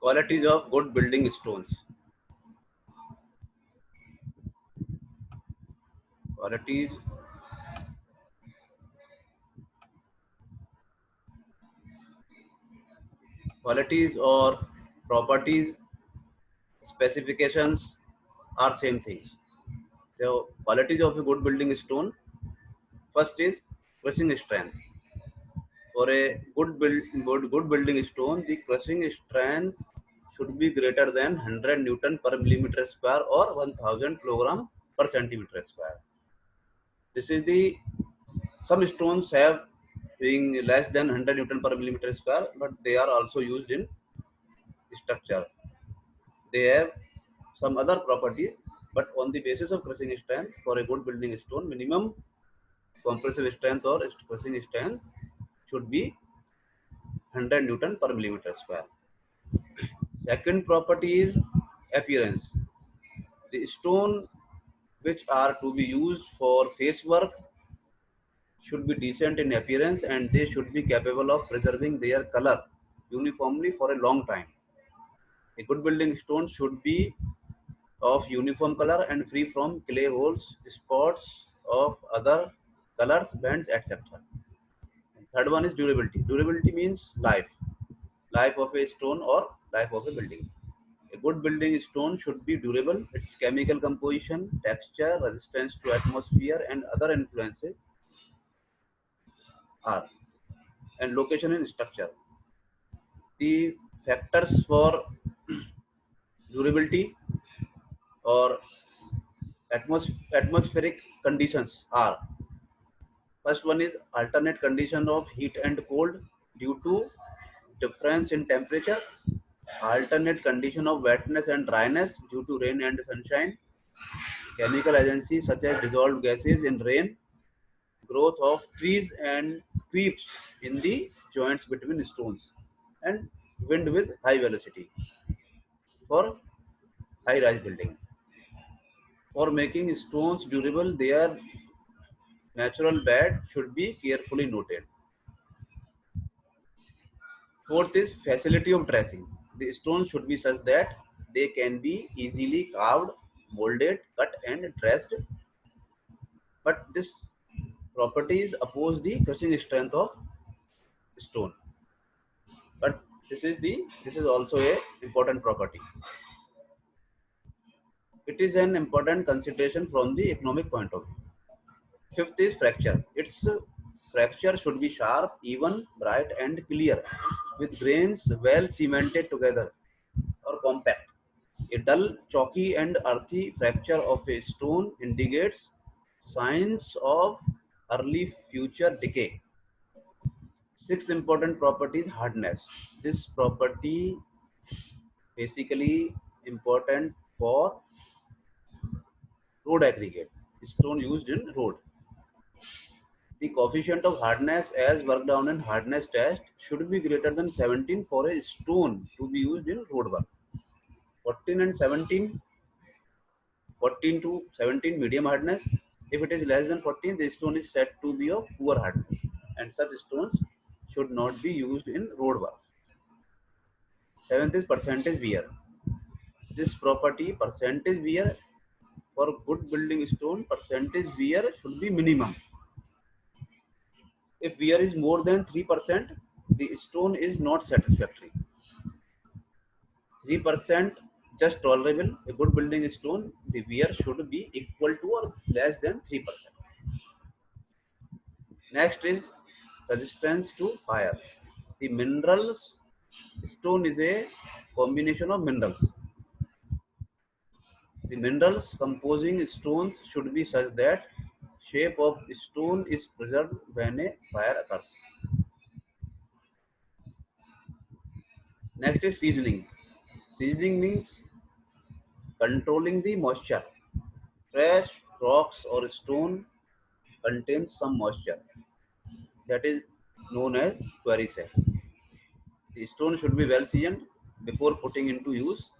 Qualities of good building stones. Qualities qualities or properties, specifications are same things. So qualities of a good building stone. First is crushing strength. For a good building stone, the crushing strength should be greater than 100 Newton per millimeter square or 1000 kilogram per centimeter square. This is the some stones have being less than 100 Newton per millimeter square, but they are also used in structure. They have some other properties, but on the basis of crushing strength for a good building stone, minimum compressive strength or crushing strength should be 100 Newton per millimeter square. Second property is appearance. The stone which are to be used for face work should be decent in appearance and they should be capable of preserving their color uniformly for a long time. A good building stone should be of uniform color and free from clay holes, spots of other colors, bands, etc. Third one is durability. Durability means life of a stone or life of a building. A good building stone should be durable. Its chemical composition, texture, resistance to atmosphere, and other influences are, and location and structure. The factors for durability or atmospheric conditions are: first one is alternate condition of heat and cold due to difference in temperature, alternate condition of wetness and dryness due to rain and sunshine, chemical agencies such as dissolved gases in rain, growth of trees and creeps in the joints between stones, and wind with high velocity for high rise building. For making stones durable, their natural bed should be carefully noted. Fourth is facility of dressing. The stones should be such that they can be easily carved, molded, cut and dressed, but this properties oppose the crushing strength of stone. But this is also a important property. It is an important consideration from the economic point of view. Fifth is fracture. Its fracture should be sharp, even, bright, and clear, with grains well cemented together or compact. A dull, chalky, and earthy fracture of a stone indicates signs of early future decay. Sixth important property is hardness. This property basically important for road aggregate, stone used in road. The coefficient of hardness as worked down in hardness test should be greater than 17 for a stone to be used in road work. 14 and 17, 14 to 17 medium hardness. If it is less than 14, the stone is said to be of poor hardness, and such stones should not be used in road work. Seventh is percentage wear. This property, percentage wear, for good building stone, percentage wear should be minimum. If wear is more than 3%, the stone is not satisfactory. 3% just tolerable. A good building stone, the wear should be equal to or less than 3%. Next is resistance to fire. The minerals, stone is a combination of minerals. The minerals composing stones should be such that shape of stone is preserved when a fire occurs. Next is seasoning. Seasoning means controlling the moisture. Fresh rocks or stone contains some moisture, that is known as quarry cell. The stone should be well seasoned before putting into use.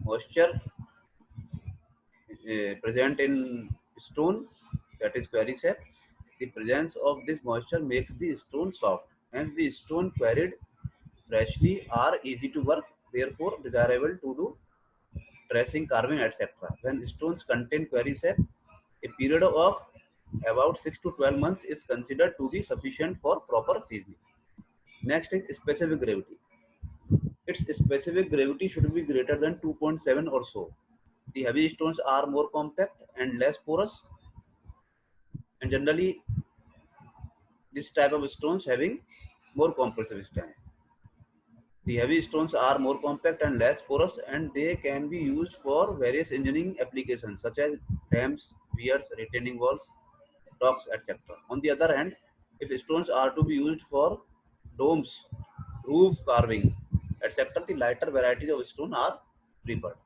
Moisture present in stone, that is quarry cell. The presence of this moisture makes the stone soft. Hence, the stone quarried freshly are easy to work therefore desirable to do tracing, carving, etc. When stones contain quarry sap, a period of about 6 to 12 months is considered to be sufficient for proper seasoning. Next is specific gravity. Its specific gravity should be greater than 2.7 or so. The heavy stones are more compact and less porous, and generally this type of stones having more compressive strength. The heavy stones are more compact and less porous, and they can be used for various engineering applications such as dams, weirs, retaining walls, docks, etc. On the other hand, if stones are to be used for domes, roof carving, etc., the lighter varieties of stone are preferred.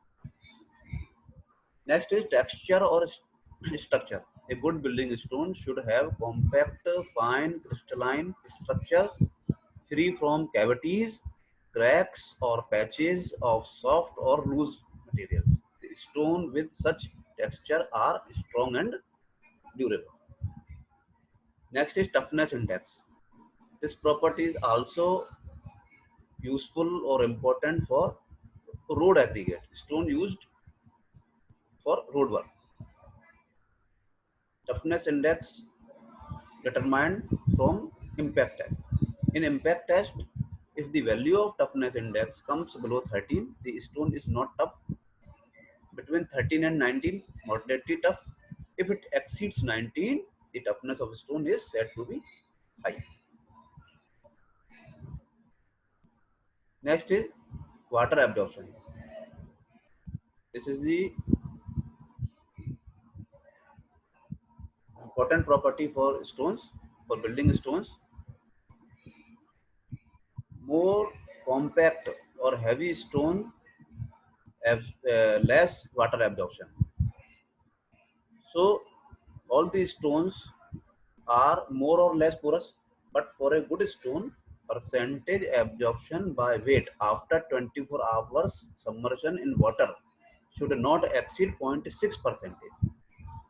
Next is texture or structure. A good building stone should have compact, fine, crystalline structure, free from cavities, cracks, or patches of soft or loose materials. The stone with such texture are strong and durable. Next is toughness index. This property is also useful or important for road aggregate, stone used for road work. Toughness index determined from impact test. In impact test, if the value of toughness index comes below 13, the stone is not tough. Between 13 and 19, moderately tough. If it exceeds 19, the toughness of stone is said to be high. Next is water absorption. This is the important property for stones, for building stones. More compact or heavy stone have less water absorption. So all these stones are more or less porous, but for a good stone, percentage absorption by weight after 24 hours submersion in water should not exceed 0.6%.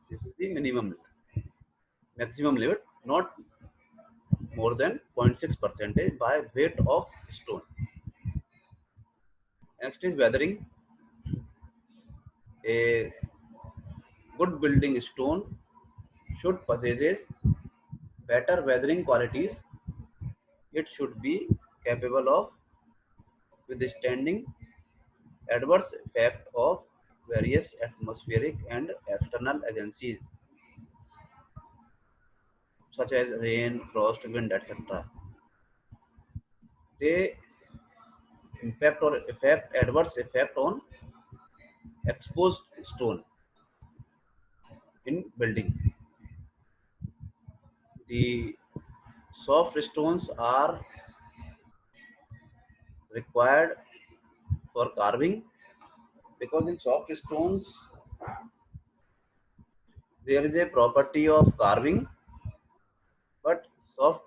This is the maximum limit, not more than 0.6% by weight of stone. Next is weathering. A good building stone should possess better weathering qualities. It should be capable of withstanding adverse effect of various atmospheric and external agencies such as rain, frost, wind, etc. They impact or effect adverse effect on exposed stone in building. The soft stones are required for carving because in soft stones there is a property of carving, but soft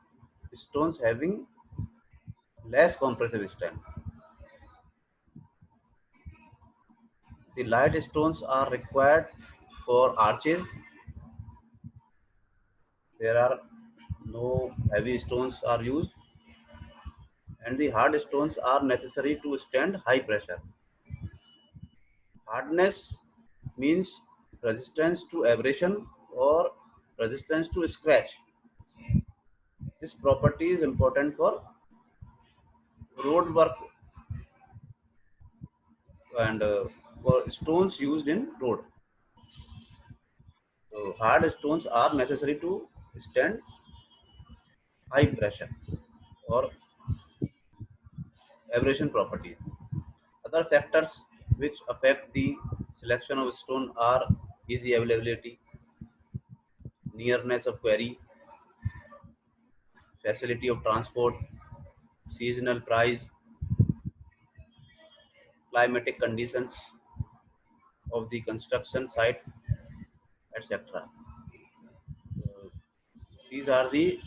stones having less compressive strength. The light stones are required for arches. There are no heavy stones are used, and the hard stones are necessary to stand high pressure. Hardness means resistance to abrasion or resistance to scratch. This property is important for road work and for stones used in road. So hard stones are necessary to stand high pressure or abrasion properties. Other factors which affect the selection of stone are easy availability, nearness of quarry, facility of transport, seasonal price, climatic conditions of the construction site, etc. These are the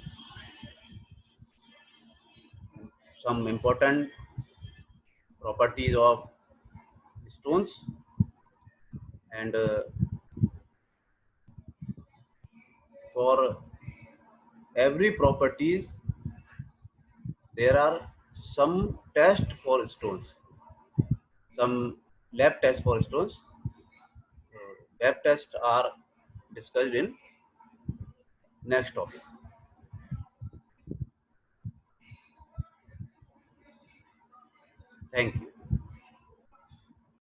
some important properties of stones, and for every properties there are some tests for stones. some lab tests for stones. Lab tests are discussed in next topic. Thank you.